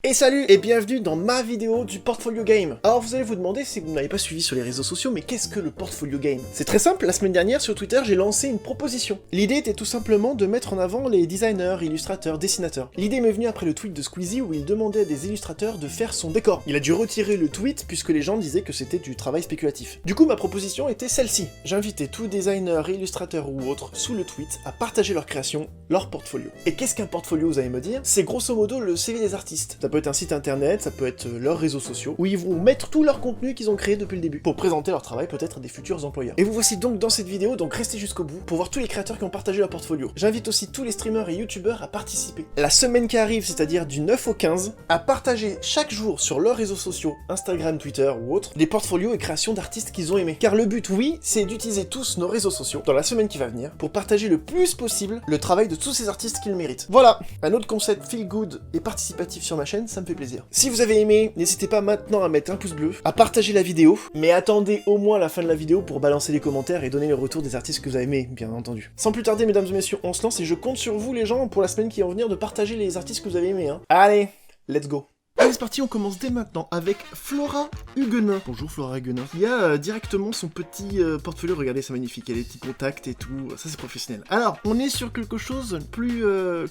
Et salut et bienvenue dans ma vidéo du Portfolio Game. Alors vous allez vous demander si vous ne m'avez pas suivi sur les réseaux sociaux, mais qu'est-ce que le Portfolio Game? C'est très simple, la semaine dernière sur Twitter j'ai lancé une proposition. L'idée était tout simplement de mettre en avant les designers, illustrateurs, dessinateurs. L'idée m'est venue après le tweet de Squeezie où il demandait à des illustrateurs de faire son décor. Il a dû retirer le tweet puisque les gens disaient que c'était du travail spéculatif. Du coup ma proposition était celle-ci. J'invitais tout designer, illustrateur ou autre sous le tweet à partager leur création, leur portfolio. Et qu'est-ce qu'un portfolio, vous allez me dire? C'est grosso modo le CV des artistes. Ça peut être un site internet, ça peut être leurs réseaux sociaux, où ils vont mettre tout leur contenu qu'ils ont créé depuis le début, pour présenter leur travail peut-être à des futurs employeurs. Et vous voici donc dans cette vidéo, donc restez jusqu'au bout, pour voir tous les créateurs qui ont partagé leur portfolio. J'invite aussi tous les streamers et youtubeurs à participer. La semaine qui arrive, c'est-à-dire du 9 au 15, à partager chaque jour sur leurs réseaux sociaux, Instagram, Twitter ou autres, des portfolios et créations d'artistes qu'ils ont aimés. Car le but, oui, c'est d'utiliser tous nos réseaux sociaux, dans la semaine qui va venir, pour partager le plus possible le travail de tous ces artistes qu'ils méritent. Voilà, un autre concept feel good et participatif sur ma chaîne, ça me fait plaisir. Si vous avez aimé, n'hésitez pas maintenant à mettre un pouce bleu, à partager la vidéo, mais attendez au moins la fin de la vidéo pour balancer les commentaires et donner le retour des artistes que vous avez aimés, bien entendu. Sans plus tarder, mesdames et messieurs, on se lance et je compte sur vous les gens pour la semaine qui va venir de partager les artistes que vous avez aimés. Allez, let's go. Allez, c'est parti, on commence dès maintenant avec Flora Huguenin. Bonjour Flora Huguenin. Il y a directement son petit portfolio, regardez, c'est magnifique, il y a des petits contacts et tout, ça c'est professionnel. Alors, on est sur quelque chose plus,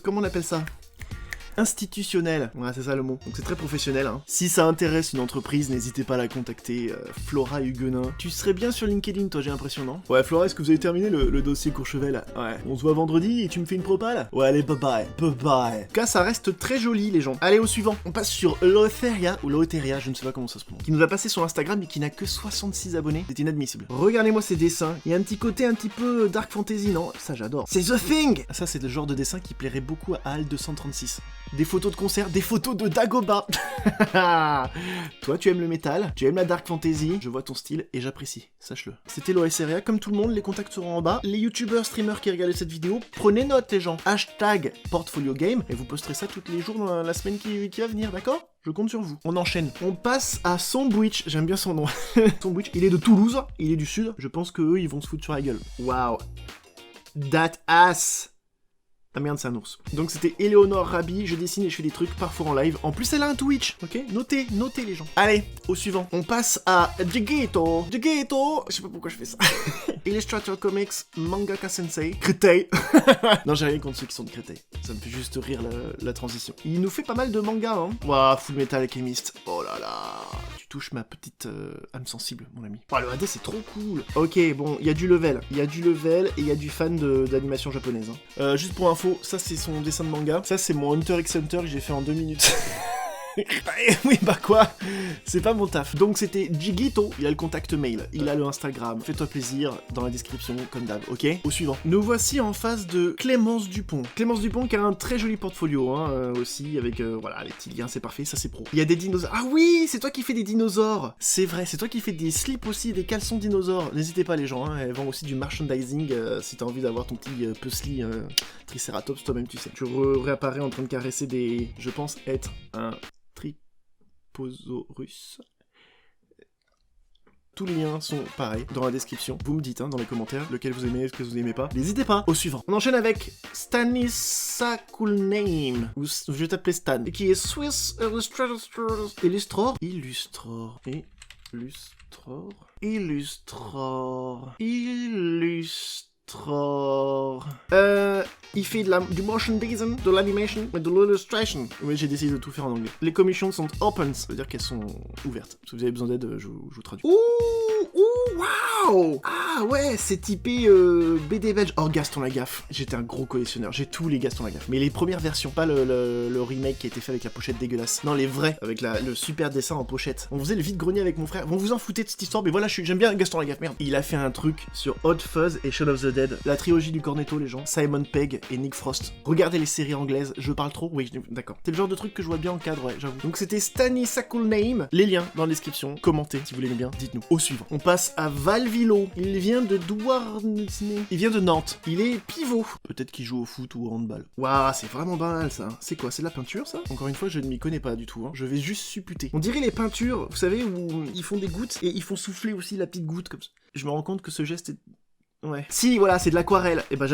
comment on appelle ça ? Institutionnel, voilà, c'est ça le mot. Donc c'est très professionnel, hein. Si ça intéresse une entreprise, n'hésitez pas à la contacter, Flora Huguenin. Tu serais bien sur LinkedIn, toi, j'ai l'impression, non? Ouais, Flora, est-ce que vous avez terminé le dossier Courchevel, là? Ouais. On se voit vendredi et tu me fais une propale? Ouais, allez, bye bye. Bye bye. En tout cas, ça reste très joli, les gens. Allez, au suivant. On passe sur Loetheria, ou Loetheria, je ne sais pas comment ça se prononce, qui nous a passé son Instagram et qui n'a que 66 abonnés. C'est inadmissible. Regardez-moi ces dessins. Il y a un petit côté un petit peu dark fantasy, non? Ça, j'adore. C'est The Thing! Ça, c'est le genre de dessin qui plairait beaucoup à Al 236. Des photos de concert, des photos de Dagoba. Toi, tu aimes le métal, tu aimes la dark fantasy, je vois ton style et j'apprécie, sache-le. C'était l'OSRA, comme tout le monde, les contacts seront en bas. Les youtubeurs, streamers qui regardaient cette vidéo, prenez note les gens. Hashtag Portfolio Game et vous posterez ça tous les jours dans la semaine qui va venir, d'accord? Je compte sur vous. On enchaîne. On passe à Sombwitch. J'aime bien son nom. Sombwitch, il est de Toulouse, il est du sud. Je pense qu'eux, ils vont se foutre sur la gueule. Waouh. That ass. Ah merde, c'est un ours. Donc c'était Eleonore Rabi, je dessine et je fais des trucs parfois en live. En plus, elle a un Twitch, ok? Notez les gens. Allez, au suivant. On passe à Jigito. Je sais pas pourquoi je fais ça. Illustrator Comics, Mangaka Sensei, Créteil. Non, j'ai rien contre ceux qui sont de Créteil. Ça me fait juste rire la transition. Il nous fait pas mal de mangas, hein. Waouh, Full Metal Alchemist. Oh là là. Tu touches ma petite âme sensible, mon ami. Oh, le AD, c'est trop cool. Ok, bon, il y a du level. Et il y a du fan d'animation japonaise. Hein. Juste pour info, ça c'est son dessin de manga. Ça c'est mon Hunter x Hunter que j'ai fait en 2 minutes. Oui, bah quoi? C'est pas mon taf. Donc c'était Jigito, il a le contact mail, il a le Instagram. Fais-toi plaisir dans la description, comme d'hab, ok? Au suivant. Nous voici en face de Clémence Dupont. Clémence Dupont qui a un très joli portfolio, hein, aussi, avec, voilà, les petits liens, c'est parfait, ça c'est pro. Il y a des dinosaures. Ah oui, c'est toi qui fais des dinosaures! C'est vrai, c'est toi qui fais des slips aussi, des caleçons dinosaures. N'hésitez pas les gens, hein, elles vendent aussi du merchandising, si t'as envie d'avoir ton petit puzzly Triceratops, toi-même tu sais. Tu réapparais en train de caresser des... Je pense être un... Triposaurus. Tous les liens sont pareils dans la description. Vous me dites dans les commentaires lequel vous aimez, ce que vous aimez pas. N'hésitez pas. Au suivant. On enchaîne avec Stanisakulname. Ou je vais t'appeler Stan. Qui est Swiss Illustrator. Il fait du motion design, de l'animation et de l'illustration. Oui, j'ai décidé de tout faire en anglais. Les commissions sont open, ça veut dire qu'elles sont ouvertes. Si vous avez besoin d'aide, je vous traduis. Waouh! Ah ouais, c'est typé BD belge. Oh, Gaston Lagaffe. J'étais un gros collectionneur, j'ai tous les Gaston Lagaffe. Mais les premières versions, pas le remake qui a été fait avec la pochette dégueulasse. Non, les vrais, avec le super dessin en pochette. On faisait le vide-grenier avec mon frère. Bon, vous en foutez de cette histoire, mais voilà, j'aime bien Gaston Lagaffe, merde. Il a fait un truc sur Hot Fuzz et Shaun of the Dead. La trilogie du Cornetto, les gens. Simon Pegg et Nick Frost. Regardez les séries anglaises, je parle trop? Oui, d'accord. C'est le genre de truc que je vois bien en cadre, ouais, j'avoue. Donc c'était Stanisakulname. Les liens dans la description. Commentez si vous l'aimez bien, dites-nous. Au suivant. On passe à Valvilo. Il vient de Douarnenez. Il vient de Nantes. Il est pivot. Peut-être qu'il joue au foot ou au handball. Waouh, c'est vraiment pas mal ça. C'est quoi? C'est de la peinture ça? Encore une fois, je ne m'y connais pas du tout. Hein. Je vais juste supputer. On dirait les peintures, vous savez, où ils font des gouttes et ils font souffler aussi la petite goutte comme ça. Je me rends compte que ce geste est Ouais. Si, voilà, c'est de l'aquarelle. Et ben,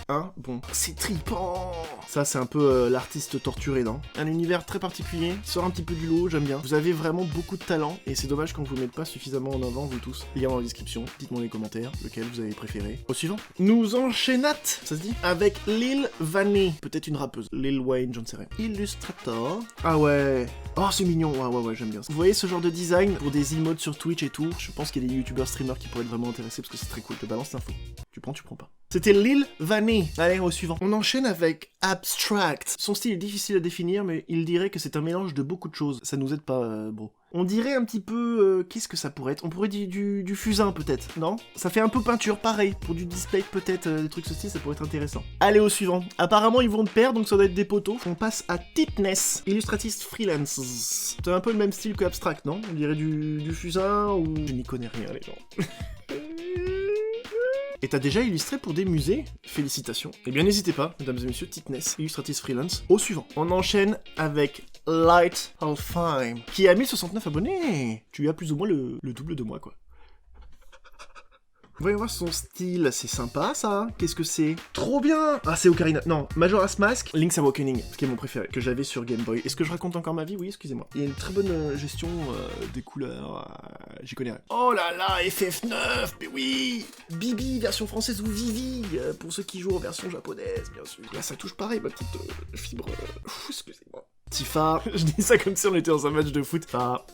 hein, bon. C'est trippant. Ça, c'est un peu l'artiste torturé, non? Un univers très particulier, qui sort un petit peu du lot, j'aime bien. Vous avez vraiment beaucoup de talent, et c'est dommage qu'on vous mette pas suffisamment en avant, vous tous. Lien dans la description, dites-moi dans les commentaires, lequel vous avez préféré. Au suivant. Nous enchaînate, ça se dit? Avec Lil Vanny. Peut-être une rappeuse. Lil Wayne, j'en sais rien. Illustrator. Ah ouais. Oh, c'est mignon. Ouais, j'aime bien ça. Vous voyez ce genre de design pour des emotes sur Twitch et tout? Je pense qu'il y a des youtubeurs streamers qui pourraient être vraiment intéressés parce que c'est très cool. Je te balance l'info. Tu prends pas. C'était Lil Vanny. Allez, au suivant. On enchaîne avec Abstract. Son style est difficile à définir, mais il dirait que c'est un mélange de beaucoup de choses. Ça nous aide pas, bro. On dirait un petit peu... qu'est-ce que ça pourrait être? On pourrait dire du fusain, peut-être, non? Ça fait un peu peinture, pareil. Pour du display, peut-être, des trucs ce style, ça pourrait être intéressant. Allez, au suivant. Apparemment, ils vont de pair, donc ça doit être des poteaux. On passe à Titness, illustratiste freelance. C'est un peu le même style que Abstract, non? On dirait du fusain, ou... Je n'y connais rien, les gens. Et t'as déjà illustré pour des musées? Félicitations. Eh bien n'hésitez pas, mesdames et messieurs, Titness, illustratrice freelance. Au suivant. On enchaîne avec Light Alfheim, qui a 1069 abonnés. Tu as plus ou moins le double de moi, quoi. Voyons voir son style, c'est sympa ça. Qu'est-ce que c'est? Trop bien. Ah, c'est Ocarina. Non, Majora's Mask, Link's Awakening, ce qui est mon préféré, que j'avais sur Game Boy. Est-ce que je raconte encore ma vie? Oui, excusez-moi. Il y a une très bonne gestion des couleurs. J'y connais rien. Oh là là, FF9, mais oui. Bibi, version française ou Vivi, pour ceux qui jouent en version japonaise, bien sûr. Là, ça touche pareil, ma petite fibre. Excusez-moi. Tifa, je dis ça comme si on était dans un match de foot. Tifa.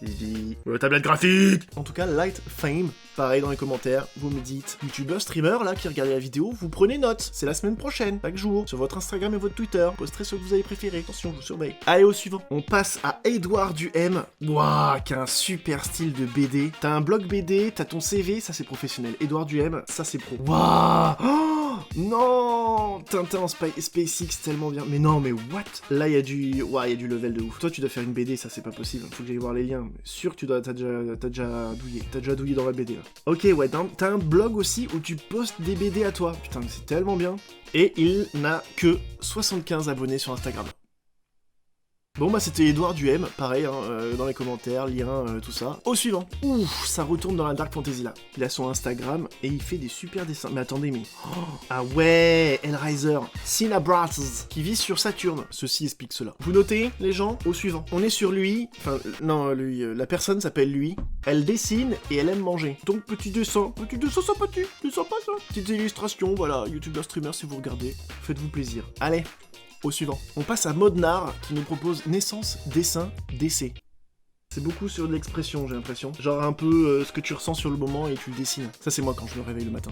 Vivi. Tablette graphique. En tout cas, Light Fame, pareil dans les commentaires, vous me dites, youtubeur, streamer, là, qui regardez la vidéo, vous prenez note, c'est la semaine prochaine, chaque jour, sur votre Instagram et votre Twitter, posterez ce que vous avez préféré, attention, je vous surveille. Allez, au suivant. On passe à Edouard Duhem, waouh, qui a un super style de BD. T'as un blog BD, t'as ton CV, ça c'est professionnel. Edouard Duhem, ça c'est pro. Waouh, oh, non, Tintin en SpaceX, tellement bien. Mais non, mais what? Là, il y a du level de ouf. Toi, tu dois faire une BD, ça c'est pas possible, faut que j'aille voir les liens. Sûr que t'as déjà douillé dans la BD là. Ok, ouais, t'as un blog aussi où tu postes des BD à toi. Putain, mais c'est tellement bien. Et il n'a que 75 abonnés sur Instagram. Bon bah c'était Edouard Duhem, pareil, hein, dans les commentaires, lien, tout ça. Au suivant. Ouf, ça retourne dans la Dark Fantasy là. Il a son Instagram et il fait des super dessins. Mais attendez, mais... Oh, ah ouais, Hellraiser, Cinabras, qui vit sur Saturne. Ceci explique cela. Vous notez, les gens? Au suivant. On est sur lui, enfin, non, lui, la personne s'appelle lui. Elle dessine et elle aime manger. Donc petit dessin sympathique, c'est sympa ça. Petites illustrations, voilà, youtubeur, streamer, si vous regardez, faites-vous plaisir. Allez. Au suivant. On passe à Modnar, qui nous propose naissance, dessin, décès. C'est beaucoup sur de l'expression, j'ai l'impression. Genre un peu ce que tu ressens sur le moment et tu le dessines. Ça c'est moi quand je me réveille le matin.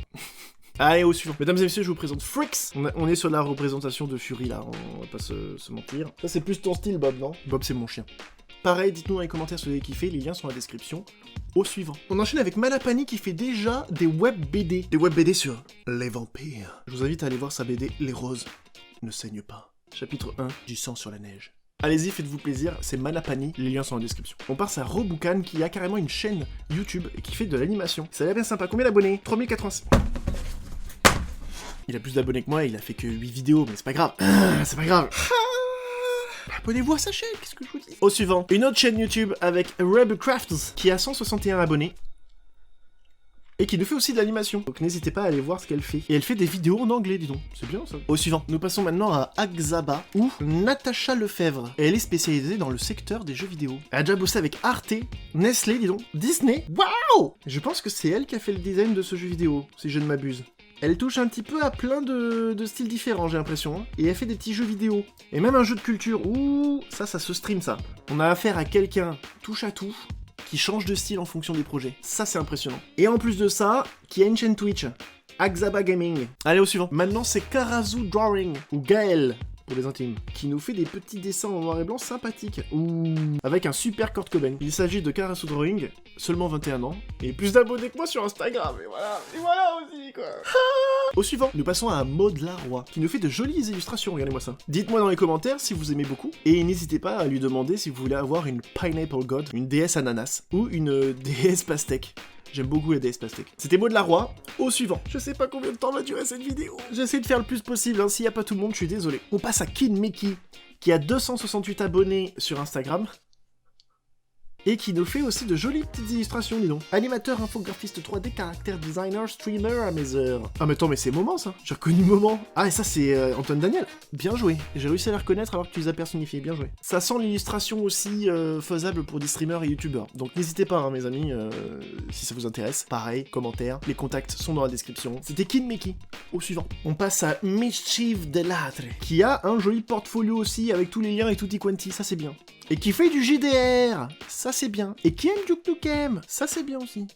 Allez, au suivant. Mesdames et messieurs, je vous présente Freaks. On est sur la représentation de Fury là, on va pas se mentir. Ça c'est plus ton style, Bob, non? Bob c'est mon chien. Pareil, dites-nous dans les commentaires si vous avez kiffé, les liens sont dans la description. Au suivant. On enchaîne avec Manapani qui fait déjà des web BD. Des web BD sur les vampires. Je vous invite à aller voir sa BD Les Roses ne saignent pas. Chapitre 1, du sang sur la neige. Allez-y, faites-vous plaisir, c'est Manapani, les liens sont en description. On passe à Roboukan qui a carrément une chaîne YouTube et qui fait de l'animation. Ça a l'air bien sympa, combien d'abonnés? 3086. Il a plus d'abonnés que moi, il a fait que 8 vidéos, mais c'est pas grave. C'est pas grave. Abonnez-vous à sa chaîne, qu'est-ce que je vous dis? Au suivant, une autre chaîne YouTube avec Rebcrafts qui a 161 abonnés. Et qui nous fait aussi de l'animation. Donc n'hésitez pas à aller voir ce qu'elle fait. Et elle fait des vidéos en anglais, dis donc. C'est bien ça. Au suivant, nous passons maintenant à Axaba, ou Natacha Lefebvre. Et elle est spécialisée dans le secteur des jeux vidéo. Elle a déjà bossé avec Arte, Nestlé, dis donc, Disney. Waouh! Je pense que c'est elle qui a fait le design de ce jeu vidéo, si je ne m'abuse. Elle touche un petit peu à plein de styles différents, j'ai l'impression. Hein. Et elle fait des petits jeux vidéo. Et même un jeu de culture. Ouh, ça se stream, ça. On a affaire à quelqu'un touche à tout, qui change de style en fonction des projets. Ça, c'est impressionnant. Et en plus de ça, qui a une chaîne Twitch, Axaba Gaming. Allez, au suivant. Maintenant, c'est Karazu Drawing, ou Gaël, pour les intimes, qui nous fait des petits dessins en noir et blanc sympathiques. Ouh, avec un super Kurt Cobain. Il s'agit de Karazu Drawing, seulement 21 ans, et plus d'abonnés que moi sur Instagram, et voilà aussi, quoi. Au suivant, nous passons à Maud Laroy, qui nous fait de jolies illustrations, regardez-moi ça. Dites-moi dans les commentaires si vous aimez beaucoup, et n'hésitez pas à lui demander si vous voulez avoir une Pineapple God, une déesse ananas, ou une déesse pastèque. J'aime beaucoup les déesses pastèques. C'était Maud Laroy. Au suivant. Je sais pas combien de temps va durer cette vidéo. J'essaie de faire le plus possible, hein. S'il y a pas tout le monde, je suis désolé. On passe à Kid Mickey, qui a 268 abonnés sur Instagram. et qui nous fait aussi de jolies petites illustrations, dis donc. Animateur, infographiste 3D, caractère designer, streamer à mes heures. Ah mais attends, mais c'est Moment ça. J'ai reconnu Moment. Ah et ça c'est Antoine Daniel. Bien joué. J'ai réussi à les reconnaître alors que tu les as personnifiés. Bien joué. Ça sent l'illustration aussi faisable pour des streamers et youtubeurs. Donc n'hésitez pas hein, mes amis, si ça vous intéresse. Pareil, commentaires, les contacts sont dans la description. C'était Kid Mickey. Au suivant. On passe à Mischief Delattre, qui a un joli portfolio aussi avec tous les liens et tutti quanti, ça c'est bien. Et qui fait du JDR, ça c'est bien. Et qui aime Duke Nukem, ça c'est bien aussi.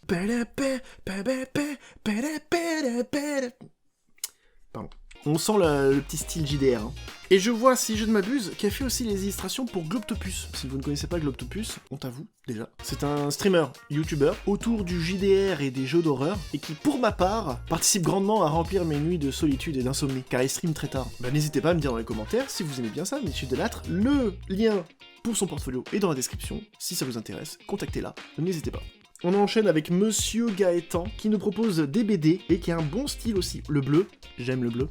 Pardon. On sent le petit style JDR. Hein. Et je vois, si je ne m'abuse, qu'elle fait aussi les illustrations pour Globtopus. Si vous ne connaissez pas Globtopus, honte à vous, déjà. C'est un streamer, YouTuber, autour du JDR et des jeux d'horreur, et qui, pour ma part, participe grandement à remplir mes nuits de solitude et d'insomnie, car il stream très tard. Bah n'hésitez pas à me dire dans les commentaires si vous aimez bien ça, Mischief Delattre. Le lien pour son portfolio est dans la description. Si ça vous intéresse, contactez-la, n'hésitez pas. On enchaîne avec Monsieur Gaëtan, qui nous propose des BD, et qui a un bon style aussi. Le bleu, j'aime le bleu.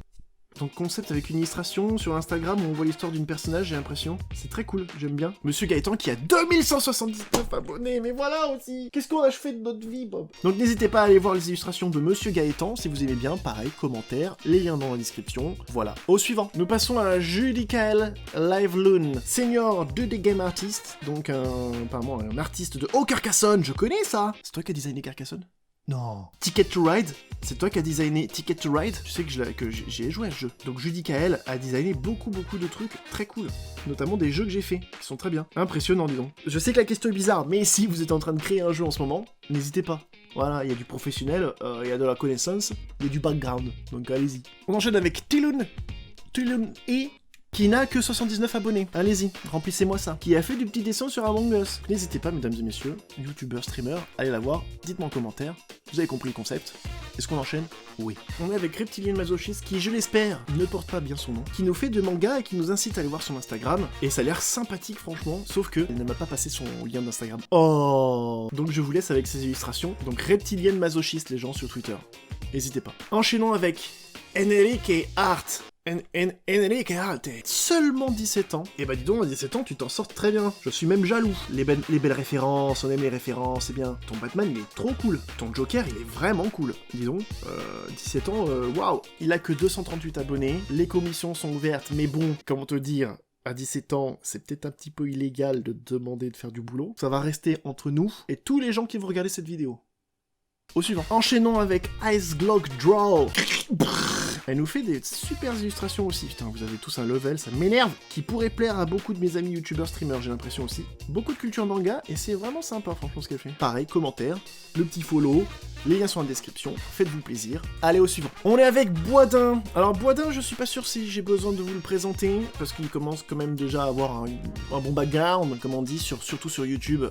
Donc concept avec une illustration sur Instagram où on voit l'histoire d'une personnage, j'ai l'impression. C'est très cool, j'aime bien. Monsieur Gaëtan qui a 2179 abonnés, mais voilà aussi. Qu'est-ce qu'on a fait de notre vie, Bob? Donc n'hésitez pas à aller voir les illustrations de Monsieur Gaëtan, si vous aimez bien, pareil, commentaires, les liens dans la description. Voilà. Au suivant, nous passons à Judicael Liveloon, senior 2D game artist, donc apparemment un artiste de Haut Carcassonne, je connais ça. C'est toi qui as designé Carcassonne? Non. Ticket to Ride, c'est toi qui as designé Ticket to Ride. Tu sais que j'ai joué à ce jeu. Donc Judicael a designé beaucoup de trucs très cool. Notamment des jeux que j'ai fait, qui sont très bien. Impressionnant, dis donc. Je sais que la question est bizarre, mais si vous êtes en train de créer un jeu en ce moment, n'hésitez pas. Voilà, il y a du professionnel, il y a de la connaissance, il y a du background. Donc allez-y. On enchaîne avec Tilun E, qui n'a que 79 abonnés. Allez-y, remplissez-moi ça. Qui a fait du petit dessin sur Among Us. N'hésitez pas, mesdames et messieurs, youtubeurs, streamers, allez la voir, dites-moi en commentaire. Vous avez compris le concept. Est-ce qu'on enchaîne? Oui. On est avec Reptilian Masochist, qui, je l'espère, ne porte pas bien son nom, qui nous fait de manga et qui nous incite à aller voir son Instagram. Et ça a l'air sympathique, franchement, sauf que elle ne m'a pas passé son lien d'Instagram. Oh. Donc je vous laisse avec ces illustrations. Donc Reptilian Masochist, les gens, sur Twitter. N'hésitez pas. Enchaînons avec Enrique Art. Enrique Arte. Seulement 17 ans. Et bah dis donc, à 17 ans, tu t'en sors très bien. Je suis même jaloux. Les belles références, on aime les références, c'est bien. Ton Batman, il est trop cool. Ton Joker, il est vraiment cool. Dis donc, 17 ans, waouh. Il a que 238 abonnés. Les commissions sont ouvertes, mais bon, comment te dire, à 17 ans, c'est peut-être un petit peu illégal de demander de faire du boulot. Ça va rester entre nous et tous les gens qui vont regarder cette vidéo. Au suivant. Enchaînons avec Ice Glock Draw. Elle nous fait des super illustrations aussi. Putain, vous avez tous un level, ça m'énerve. Qui pourrait plaire à beaucoup de mes amis youtubeurs streamers, j'ai l'impression aussi. Beaucoup de culture manga, et c'est vraiment sympa, franchement, ce qu'elle fait. Pareil, commentaire, le petit follow, les liens sont en description, faites-vous plaisir. Allez, au suivant. On est avec Boisdin. Alors, Boisdin, je suis pas sûr si j'ai besoin de vous le présenter, parce qu'il commence quand même déjà à avoir un bon background, comme on dit, surtout sur YouTube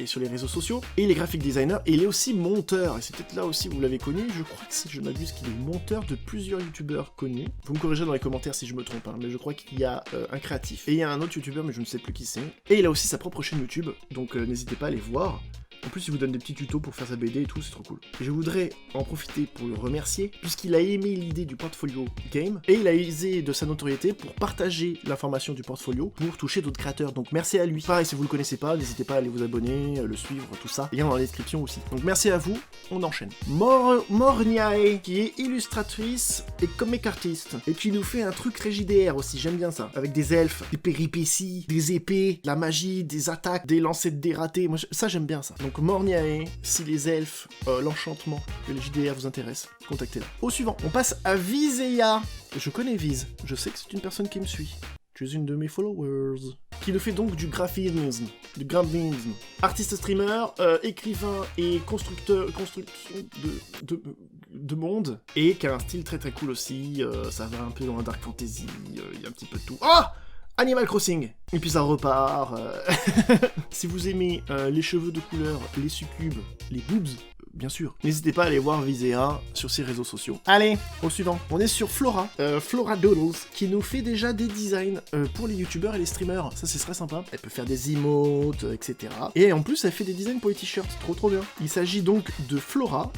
et sur les réseaux sociaux. Et il est graphic designer, et il est aussi monteur. Et c'est peut-être là aussi vous l'avez connu. Je crois que si je m'abuse qu'il est monteur de plusieurs youtubeurs connus. Vous me corrigez dans les commentaires si je me trompe, hein, mais je crois qu'il y a un créatif. Et il y a un autre youtubeur, mais je ne sais plus qui c'est. Et il a aussi sa propre chaîne YouTube, donc n'hésitez pas à aller voir. En plus, il vous donne des petits tutos pour faire sa BD et tout, c'est trop cool. Je voudrais en profiter pour le remercier, puisqu'il a aimé l'idée du portfolio game, et il a usé de sa notoriété pour partager l'information du portfolio pour toucher d'autres créateurs. Donc merci à lui. Pareil, si vous le connaissez pas, n'hésitez pas à aller vous abonner, le suivre, tout ça. Lien dans la description aussi. Donc merci à vous, on enchaîne. Morniae, qui est illustratrice et comic artiste, et qui nous fait un truc JDR aussi, j'aime bien ça. Avec des elfes, des péripéties, des épées, de la magie, des attaques, des lancers de dératés. Moi, ça j'aime bien ça. Donc Morniae, si les elfes, l'enchantement et les JDR vous intéressent, contactez-la. Au suivant, on passe à Viseya. Je connais Viz, je sais que c'est une personne qui me suit. Tu es une de mes followers. Qui nous fait donc du graphisme. Artiste streamer, écrivain et construction de monde. Et qui a un style très très cool aussi. Ça va un peu dans la dark fantasy, il y a un petit peu de tout. Ah! Animal Crossing. Et puis ça repart. Si vous aimez les cheveux de couleur, les succubes, les boobs, bien sûr. N'hésitez pas à aller voir Visea sur ses réseaux sociaux. Allez, au suivant. On est sur Flora, Flora Doodles, qui nous fait déjà des designs pour les youtubeurs et les streamers. Ça, c'est très sympa. Elle peut faire des emotes, etc. Et en plus, elle fait des designs pour les t-shirts. Trop bien. Il s'agit donc de Flora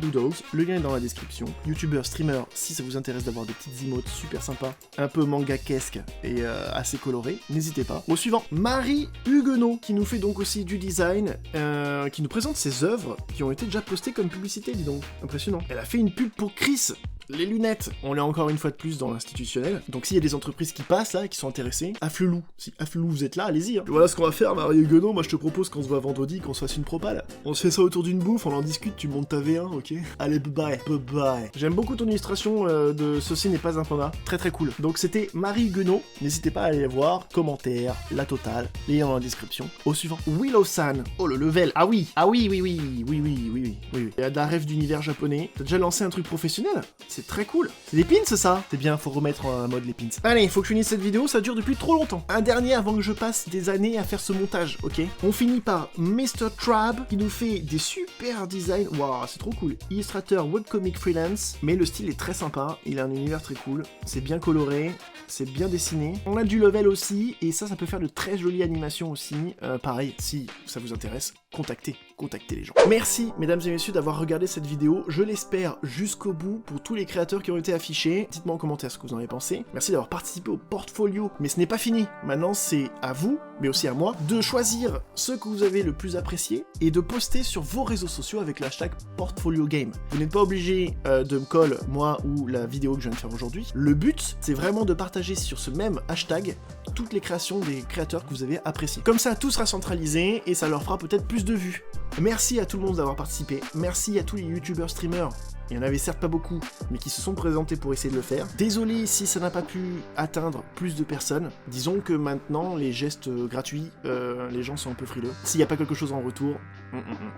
Doodles. Le lien est dans la description. Youtubeur, streamer, si ça vous intéresse d'avoir des petites emotes super sympas, un peu manga-kesque et assez colorées, n'hésitez pas. Au suivant, Marie Huguenot, qui nous fait donc aussi du design, qui nous présente ses œuvres qui ont été déjà postées comme publicité, dis donc. Impressionnant. Elle a fait une pub pour Chris. Les lunettes, on est encore une fois de plus dans l'institutionnel. Donc s'il y a des entreprises qui passent là, qui sont intéressées, Afflelou, si Afflelou vous êtes là, allez-y. Hein. Voilà ce qu'on va faire, Marie Huguenot. Moi je te propose qu'on se voit vendredi, qu'on se fasse une propale. On se fait ça autour d'une bouffe, on en discute, tu montes ta V1, ok? Allez, bye bye. J'aime beaucoup ton illustration de Ceci n'est pas un panda. Très cool. Donc c'était Marie Huguenot. N'hésitez pas à aller voir, commentaires, la totale, les liens dans la description. Au suivant, Willow-san. Oh le level. Ah oui. Il y a de la rêve d'univers japonais. T'as déjà lancé un truc professionnel? C'est très cool. C'est des pins, ça? C'est bien, faut remettre en mode les pins. Allez, il faut que je finisse cette vidéo, ça dure depuis trop longtemps. Un dernier avant que je passe des années à faire ce montage, ok? On finit par Mr. Trab, qui nous fait des super designs. Waouh, c'est trop cool. Illustrateur webcomic freelance, mais le style est très sympa. Il a un univers très cool. C'est bien coloré, c'est bien dessiné. On a du level aussi, et ça peut faire de très jolies animations aussi. Pareil, si ça vous intéresse, contactez les gens. Merci, mesdames et messieurs, d'avoir regardé cette vidéo. Je l'espère jusqu'au bout pour tous les créateurs qui ont été affichés. Dites-moi en commentaire ce que vous en avez pensé. Merci d'avoir participé au portfolio. Mais ce n'est pas fini. Maintenant, c'est à vous, mais aussi à moi, de choisir ceux que vous avez le plus apprécié et de poster sur vos réseaux sociaux avec le hashtag portfoliogame. Vous n'êtes pas obligé de me coller, moi, ou la vidéo que je viens de faire aujourd'hui. Le but, c'est vraiment de partager sur ce même hashtag toutes les créations des créateurs que vous avez appréciés. Comme ça, tout sera centralisé et ça leur fera peut-être plus de vues. Merci à tout le monde d'avoir participé. Merci à tous les youtubeurs streamers. Il y en avait certes pas beaucoup, mais qui se sont présentés pour essayer de le faire. Désolé si ça n'a pas pu atteindre plus de personnes. Disons que maintenant, les gestes gratuits, les gens sont un peu frileux. S'il n'y a pas quelque chose en retour...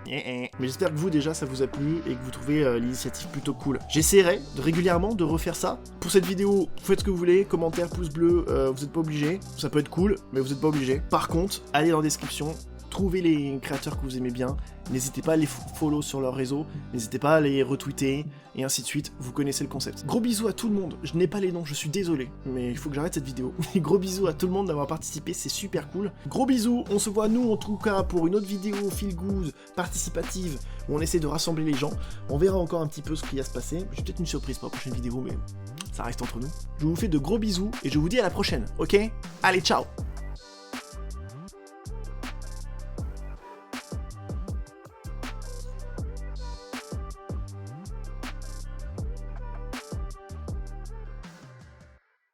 Mais j'espère que vous, déjà, ça vous a plu et que vous trouvez l'initiative plutôt cool. J'essaierai régulièrement de refaire ça. Pour cette vidéo, faites ce que vous voulez, commentaires, pouces bleus, vous n'êtes pas obligés. Ça peut être cool, mais vous n'êtes pas obligés. Par contre, allez dans la description, trouvez les créateurs que vous aimez bien, n'hésitez pas à les follow sur leur réseau, n'hésitez pas à les retweeter, et ainsi de suite, vous connaissez le concept. Gros bisous à tout le monde, je n'ai pas les noms, je suis désolé, mais il faut que j'arrête cette vidéo. Gros bisous à tout le monde d'avoir participé, c'est super cool. Gros bisous, on se voit nous en tout cas pour une autre vidéo feel good, participative, où on essaie de rassembler les gens. On verra encore un petit peu ce qui va se passer, j'ai peut-être une surprise pour la prochaine vidéo, mais ça reste entre nous. Je vous fais de gros bisous, et je vous dis à la prochaine, ok? Allez, ciao!